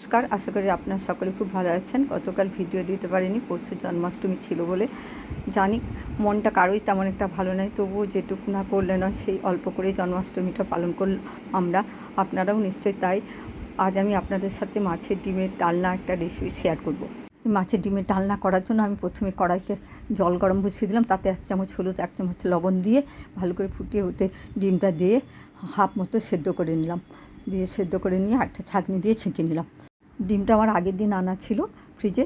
নমস্কার, আশা করি আপনারা সকলে খুব ভালো আছেন। গতকাল ভিডিও দিতে পারিনি, পরশু জন্মাষ্টমী ছিল বলে। জানি মনটা কারোই তেমন একটা ভালো নয়, তবুও যেটুকু না করলে নয় সেই অল্প করেই জন্মাষ্টমীটা পালন করলাম আমরা। আপনারাও নিশ্চয়ই তাই। আজ আমি আপনাদের সাথে মাছের ডিমের ডালনা একটা রেসিপি শেয়ার করব। মাছের ডিমের ডালনা করার জন্য আমি প্রথমে কড়াইতে জল গরম বসিয়ে দিলাম, তাতে 1 চামচ হলুদ, 1 চামচ লবণ দিয়ে ভালো করে ফুটিয়ে ওতে ডিমটা দিয়ে হাফ মতো সেদ্ধ করে নিলাম। দিয়ে সেদ্ধ করে নিয়ে একটা ছাঁকনি দিয়ে ছেঁকে নিলাম। ডিমটা আমার আগের দিন আনা ছিল ফ্রিজে।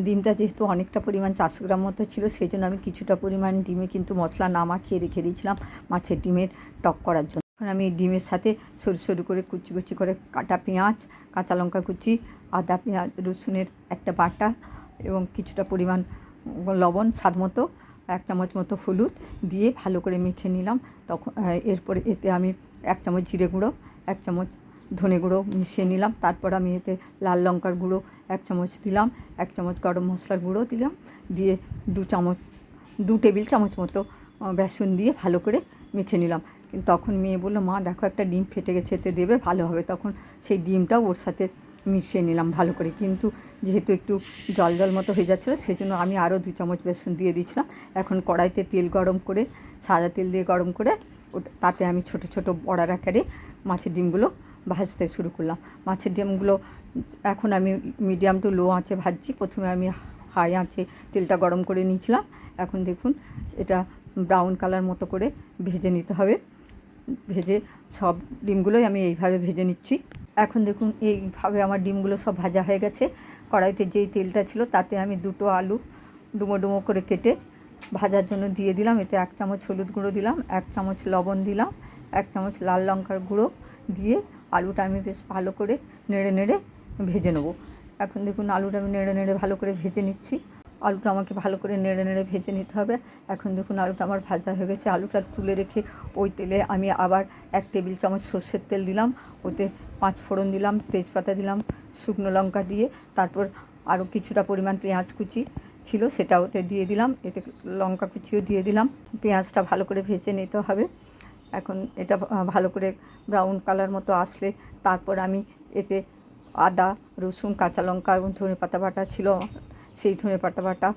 ডিমটা যেহেতু অনেকটা পরিমাণ 400 গ্রাম মতো ছিল, সেই জন্য আমি কিছুটা পরিমাণ ডিমে কিন্তু মশলা না মাখিয়ে রেখে দিয়েছিলাম মাছের ডিমের টক করার জন্য। এখন আমি ডিমের সাথে সরু সরু করে কুচি কুচি করে কাটা পেঁয়াজ, কাঁচা লঙ্কা কুচি, আদা পেঁয়াজ রসুনের একটা বাটা এবং কিছুটা পরিমাণ লবণ স্বাদ মতো, 1 চামচ মতো হলুদ দিয়ে ভালো করে মেখে নিলাম। তখন এরপরে এতে আমি 1 চামচ জিরে গুঁড়ো, 1 চামচ ধনে গুঁড়ো মিশিয়ে নিলাম। তারপর আমি এতে লাল লঙ্কার গুঁড়ো 1 চামচ দিলাম, 1 চামচ গরম মশলার গুঁড়ো দিলাম, দিয়ে 2 টেবিল চামচ মতো বেসন দিয়ে ভালো করে মেখে নিলাম। কিন্তু তখন মেয়ে বললো, মা দেখো একটা ডিম ফেটে গেছে, এতে দেবে ভালো হবে। তখন সেই ডিমটাও ওর সাথে মিশিয়ে নিলাম ভালো করে। কিন্তু যেহেতু একটু জল জল মতো হয়ে যাচ্ছিলো, সেই জন্য আমি আরও 2 চামচ বেসন দিয়ে দিয়েছিলাম। এখন কড়াইতে তেল গরম করে, সাদা তেল দিয়ে গরম করে তাতে আমি ছোটো ছোটো বড়ার আকারে মাছের ডিমগুলো ভাজতে শুরু করলাম। মাছের ডিমগুলো এখন আমি মিডিয়াম টু লো আঁচে ভাজছি। প্রথমে আমি হাই আঁচে তেলটা গরম করে নিয়েছিলাম। এখন দেখুন এটা ব্রাউন কালার মতো করে ভেজে নিতে হবে। ভেজে সব ডিমগুলোই আমি এইভাবে ভেজে নিচ্ছি। এখন দেখুন এইভাবে আমার ডিমগুলো সব ভাজা হয়ে গেছে। কড়াইতে যেই তেলটা ছিল তাতে আমি 2টো আলু ডুমো ডুমো করে কেটে ভাজার জন্য দিয়ে দিলাম। এতে 1 চামচ হলুদ গুঁড়ো দিলাম, 1 চামচ লবণ দিলাম, 1 চামচ লাল লঙ্কার গুঁড়ো দিয়ে আলুটা আমি বেশ ভালো করে নেড়ে নেড়ে ভেজে নেবো। এখন দেখুন আলুটা আমি নেড়ে নেড়ে ভালো করে ভেজে নিচ্ছি। আলুটা আমাকে ভালো করে নেড়ে নেড়ে ভেজে নিতে হবে। এখন দেখুন আলুটা আমার ভাজা হয়ে গেছে। আলুটা তুলে রেখে ওই তেলে আমি আবার 1 টেবিল চামচ সর্ষের তেল দিলাম। ওতে 5 ফোড়ন দিলাম, তেজপাতা দিলাম, শুকনো লঙ্কা দিয়ে তারপর আরও কিছুটা পরিমাণ পেঁয়াজ কুচি ছিল সেটা ওতে দিয়ে দিলাম। এতে লঙ্কা কুচিও দিয়ে দিলাম। পেঁয়াজটা ভালো করে ভেজে নিতে হবে। এখন এটা ভালো করে ব্রাউন কালার মতো আসলে তারপর আমি এতে আদা রসুন কাঁচা লঙ্কা এবং ধনেপাতা বাটা ছিল, সেই ধনেপাতা বাটা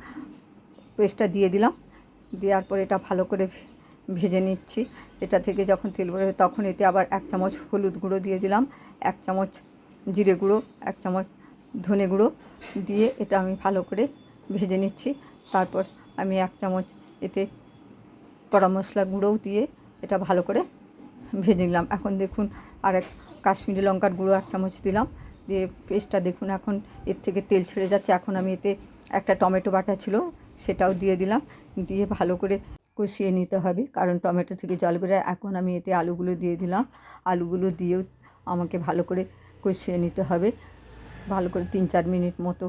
পেস্টটা দিয়ে দিলাম। দেওয়ার পর এটা ভালো করে ভেজে নিচ্ছি। এটা থেকে যখন তেল বেরোবে তখন এতে আবার 1 চামচ হলুদ গুঁড়ো দিয়ে দিলাম, 1 চামচ জিরে গুঁড়ো, 1 চামচ ধনে গুঁড়ো দিয়ে এটা আমি ভালো করে ভেজে নিচ্ছি। তারপর আমি 1 চামচ এতে গরম মশলা গুঁড়োও দিয়ে এটা ভালো করে ভেজে নিলাম। এখন দেখুন আর এক কাশ্মীরি লঙ্কার গুঁড়ো 1 চামচ দিলাম। দিয়ে পেস্টটা দেখুন এখন এর থেকে তেল ছেড়ে যাচ্ছে। এখন আমি এতে একটা টমেটো বাটা ছিল সেটাও দিয়ে দিলাম। দিয়ে ভালো করে কষিয়ে নিতে হবে, কারণ টমেটো থেকে জল বেরোয়। এখন আমি এতে আলুগুলো দিয়ে দিলাম। আলুগুলো দিয়েও আমাকে ভালো করে কষিয়ে নিতে হবে। ভালো করে 3-4 মিনিট মতো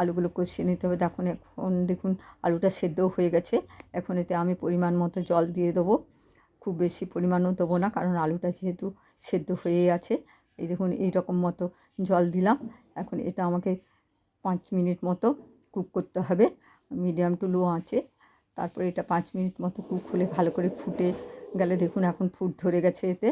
আলুগুলো কষিয়ে নিতে হবে। এখন দেখুন আলুটা সেদ্ধও হয়ে গেছে। এখন এতে আমি পরিমাণ মতো জল দিয়ে দেবো। খুব বেশি পরিমাণও দেবো না, কারণ আলুটা যেহেতু সেদ্ধ হয়েই আছে। এই দেখুন এই রকম মতো জল দিলাম। এখন এটা আমাকে 5 মিনিট মতো কুক করতে হবে মিডিয়াম টু লো আঁচে। তারপরে এটা 5 মিনিট মতো কুক হলে ভালো করে ফুটে গেলে দেখুন এখন ফুট ধরে গেছে এতে।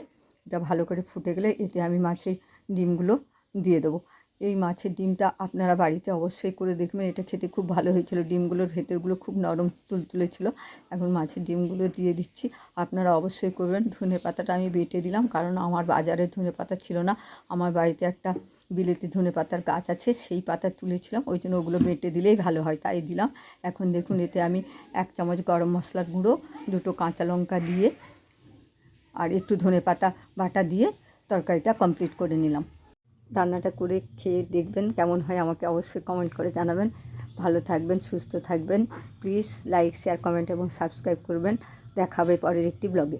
এটা ভালো করে ফুটে গেলে এতে আমি মাছের ডিমগুলো দিয়ে দেবো। এই মাছের ডিমটা আপনারা বাড়িতে অবশ্যই করে দেখবেন, এটা খেতে খুব ভালো হয়েছিল। ডিমগুলোর ভেতরগুলো খুব নরম তুলতুলে ছিল। এখন মাছের ডিমগুলো দিয়ে দিচ্ছি, আপনারা অবশ্যই করবেন। ধনেপাতাটা আমি বেটে দিলাম, কারণ আমার বাজারে ধনেপাতা ছিল না। আমার বাড়িতে একটা বিলেতি ধনেপাতার গাছ আছে, সেই পাতা তুলেছিলাম, ওই জন্য ওগুলো বেটে দিলেই ভালো হয়, তাই দিলাম। এখন দেখুন এতে আমি 1 চামচ গরম মশলার গুঁড়ো, 2টো কাঁচা লঙ্কা দিয়ে আর একটু ধনেপাতা বাটা দিয়ে তরকারিটা কমপ্লিট করে নিলাম। রান্নাটা করে খেয়ে দেখবেন কেমন হয়, আমাকে অবশ্যই কমেন্ট করে জানাবেন। ভালো থাকবেন, সুস্থ থাকবেন। প্লিজ লাইক শেয়ার কমেন্ট এবং সাবস্ক্রাইব করবেন। দেখা হবে পরের একটি ব্লগে।